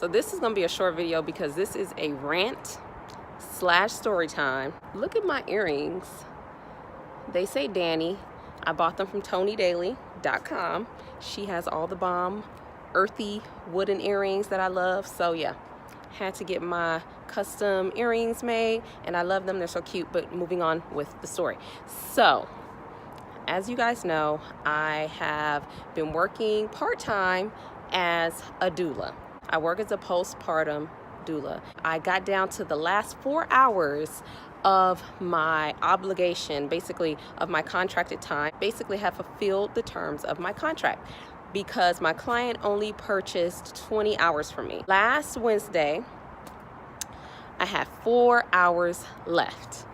So this is gonna be a short video because this is a rant / story time. Look at my earrings. They say Danny. I bought them from TonyDaily.com. She has all the bomb earthy wooden earrings that I love. So yeah, had to get my custom earrings made and I love them. They're so cute. But moving on with the story. So as you guys know, I have been working part-time as a doula. I work as a postpartum doula. I got down to the last 4 hours of my obligation, basically of my contracted time, basically have fulfilled the terms of my contract because my client only purchased 20 hours from me. Last Wednesday, I had 4 hours left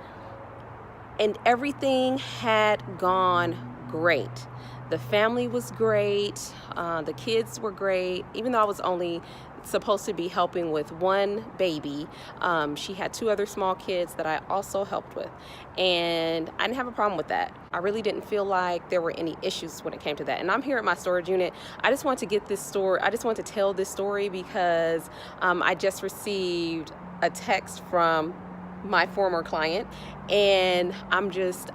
and everything had gone great. The family was great, the kids were great, even though I was only supposed to be helping with one baby. She had 2 other small kids that I also helped with, and I didn't have a problem with that. I really didn't feel like there were any issues when it came to that. And I'm here at my storage unit. I just want to get this story, I just want to tell this story because I just received a text from my former client, and I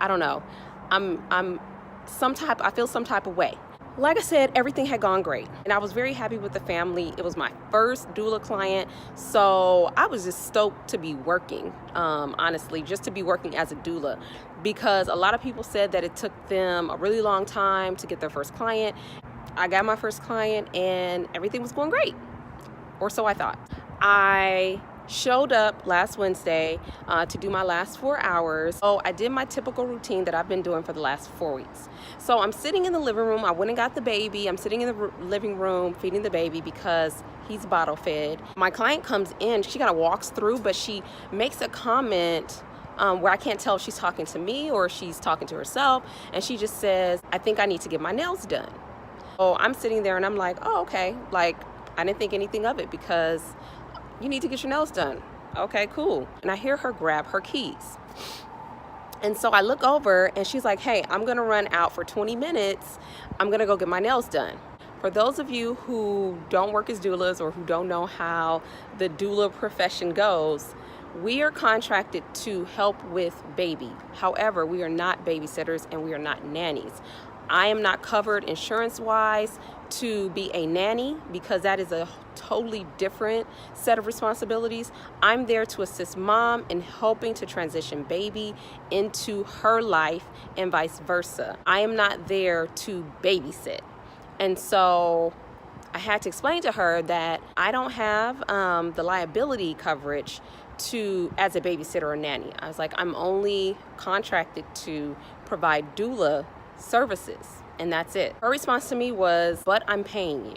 don't know, I feel some type of way. Like I said, everything had gone great and I was very happy with the family. It was my first doula client, so I was just stoked to be working, honestly, just to be working as a doula, because a lot of people said that it took them a really long time to get their first client. I got my first client and everything was going great, or so I thought. I showed up last Wednesday to do my last 4 hours. So I did my typical routine that I've been doing for the last 4 weeks. So I'm sitting in the living room. I went and got the baby. I'm sitting in the living room feeding the baby because he's bottle fed. My client comes in. She kind of walks through, but she makes a comment where I can't tell if she's talking to me or she's talking to herself. And she just says, "I think I need to get my nails done." So I'm sitting there and I'm like, oh, okay. Like, I didn't think anything of it because you need to get your nails done. Okay, cool. And I hear her grab her keys. And so I look over and she's like, "Hey, I'm gonna run out for 20 minutes. I'm gonna go get my nails done." For those of you who don't work as doulas or who don't know how the doula profession goes, we are contracted to help with baby. However, we are not babysitters and we are not nannies. I am not covered insurance-wise to be a nanny because that is a totally different set of responsibilities. I'm there to assist mom in helping to transition baby into her life and vice versa. I am not there to babysit. And so I had to explain to her that I don't have the liability coverage as a babysitter or nanny. I was like, I'm only contracted to provide doula services, and that's it. Her response to me was, "But I'm paying you."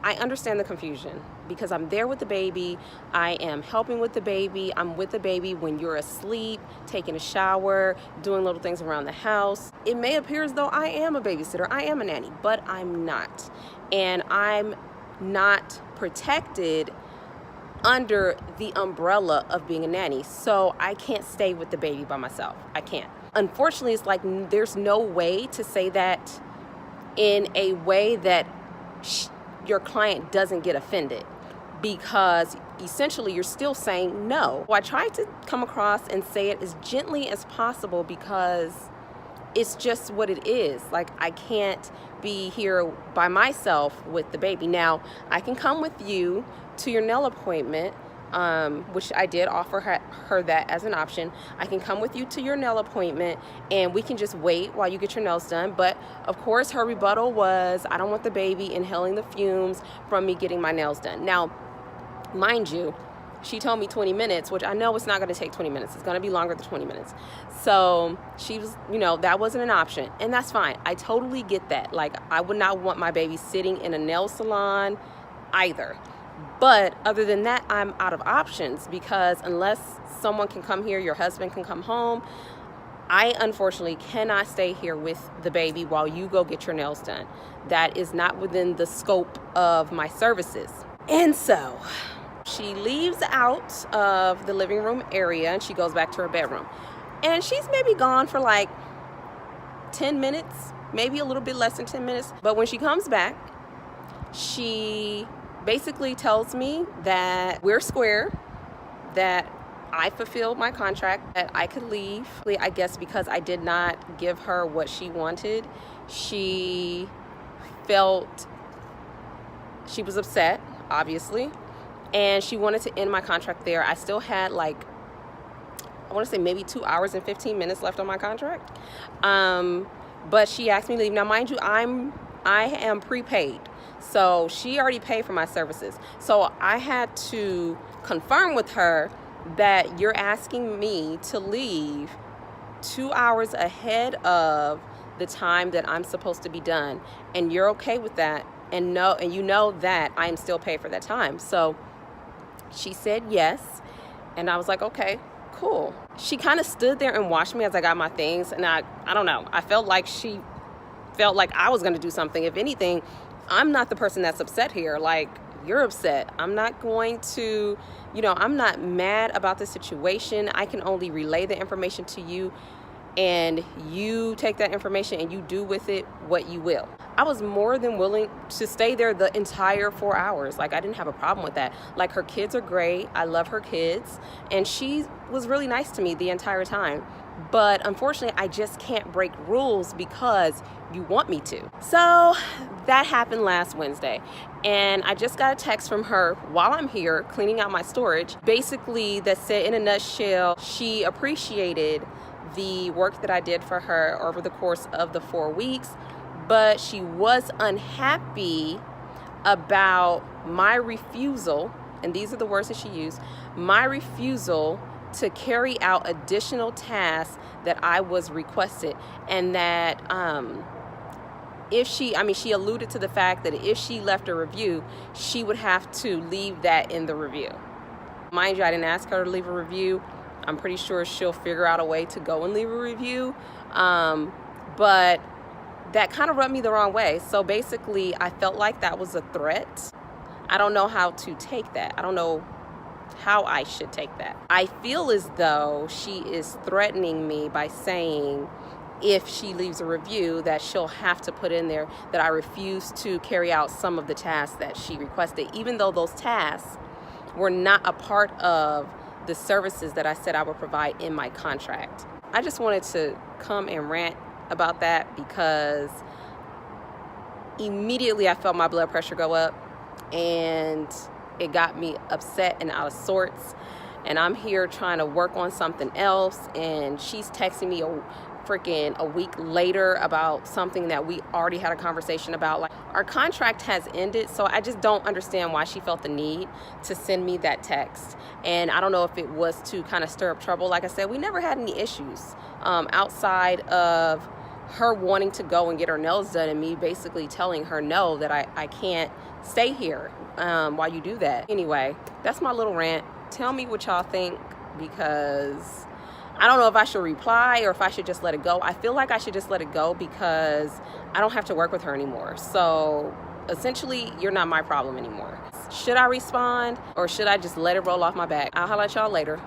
I understand the confusion because I'm there with the baby. I am helping with the baby. I'm with the baby when you're asleep, taking a shower, doing little things around the house. It may appear as though I am a babysitter, I am a nanny, but I'm not. And I'm not protected under the umbrella of being a nanny. So I can't stay with the baby by myself. I can't. Unfortunately, it's like there's no way to say that in a way that your client doesn't get offended, because essentially you're still saying no. I tried to come across and say it as gently as possible because it's just what it is. Like, I can't be here by myself with the baby. Now, I can come with you to your nail appointment, which I did offer her that as an option. I can come with you to your nail appointment and we can just wait while you get your nails done. But of course, her rebuttal was, I don't want the baby inhaling the fumes from me getting my nails done. Now, mind you, she told me 20 minutes, which I know it's not going to take 20 minutes. It's going to be longer than 20 minutes. So she was, that wasn't an option. And that's fine. I totally get that. Like, I would not want my baby sitting in a nail salon either. But other than that, I'm out of options because unless someone can come here, your husband can come home, I unfortunately cannot stay here with the baby while you go get your nails done. That is not within the scope of my services. And so she leaves out of the living room area and she goes back to her bedroom. And she's maybe gone for like 10 minutes, maybe a little bit less than 10 minutes. But when she comes back, she basically tells me that we're square, that I fulfilled my contract, that I could leave. I guess because I did not give her what she wanted, she felt, she was upset, obviously, and she wanted to end my contract there. I still had like, I want to say maybe 2 hours and 15 minutes left on my contract. But she asked me to leave. Now, mind you, I am prepaid. So she already paid for my services. So I had to confirm with her that you're asking me to leave 2 hours ahead of the time that I'm supposed to be done. And you're okay with that. And you know that I am still paid for that time. So she said yes. And I was like, okay, cool. She kind of stood there and watched me as I got my things. And I don't know. I felt like she felt like I was going to do something. If anything, I'm not the person that's upset here. Like, you're upset. I'm not going to, I'm not mad about the situation. I can only relay the information to you, and you take that information and you do with it what you will. I was more than willing to stay there the entire 4 hours. Like, I didn't have a problem with that. Like, her kids are great. I love her kids. And she was really nice to me the entire time. But unfortunately, I just can't break rules because you want me to. So that happened last Wednesday. And I just got a text from her while I'm here cleaning out my storage, basically that said, in a nutshell, she appreciated the work that I did for her over the course of the 4 weeks, but she was unhappy about my refusal, and these are the words that she used, my refusal to carry out additional tasks that I was requested. And that if she alluded to the fact that if she left a review, she would have to leave that in the review. Mind you, I didn't ask her to leave a review. I'm pretty sure she'll figure out a way to go and leave a review. But that kind of rubbed me the wrong way. So basically, I felt like that was a threat. I don't know how to take that. I don't know how I should take that. I feel as though she is threatening me by saying if she leaves a review that she'll have to put in there that I refuse to carry out some of the tasks that she requested, even though those tasks were not a part of the services that I said I would provide in my contract. I just wanted to come and rant about that because immediately I felt my blood pressure go up, and it got me upset and out of sorts. And I'm here trying to work on something else, and she's texting me a week later about something that we already had a conversation about. Like, our contract has ended, so I just don't understand why she felt the need to send me that text. And I don't know if it was to kind of stir up trouble. Like I said, we never had any issues outside of her wanting to go and get her nails done and me basically telling her no, that I can't stay here while you do that. Anyway, that's my little rant. Tell me what y'all think, because I don't know if I should reply or if I should just let it go. I feel like I should just let it go because I don't have to work with her anymore. So essentially, you're not my problem anymore. Should I respond or should I just let it roll off my back? I'll holler at y'all later.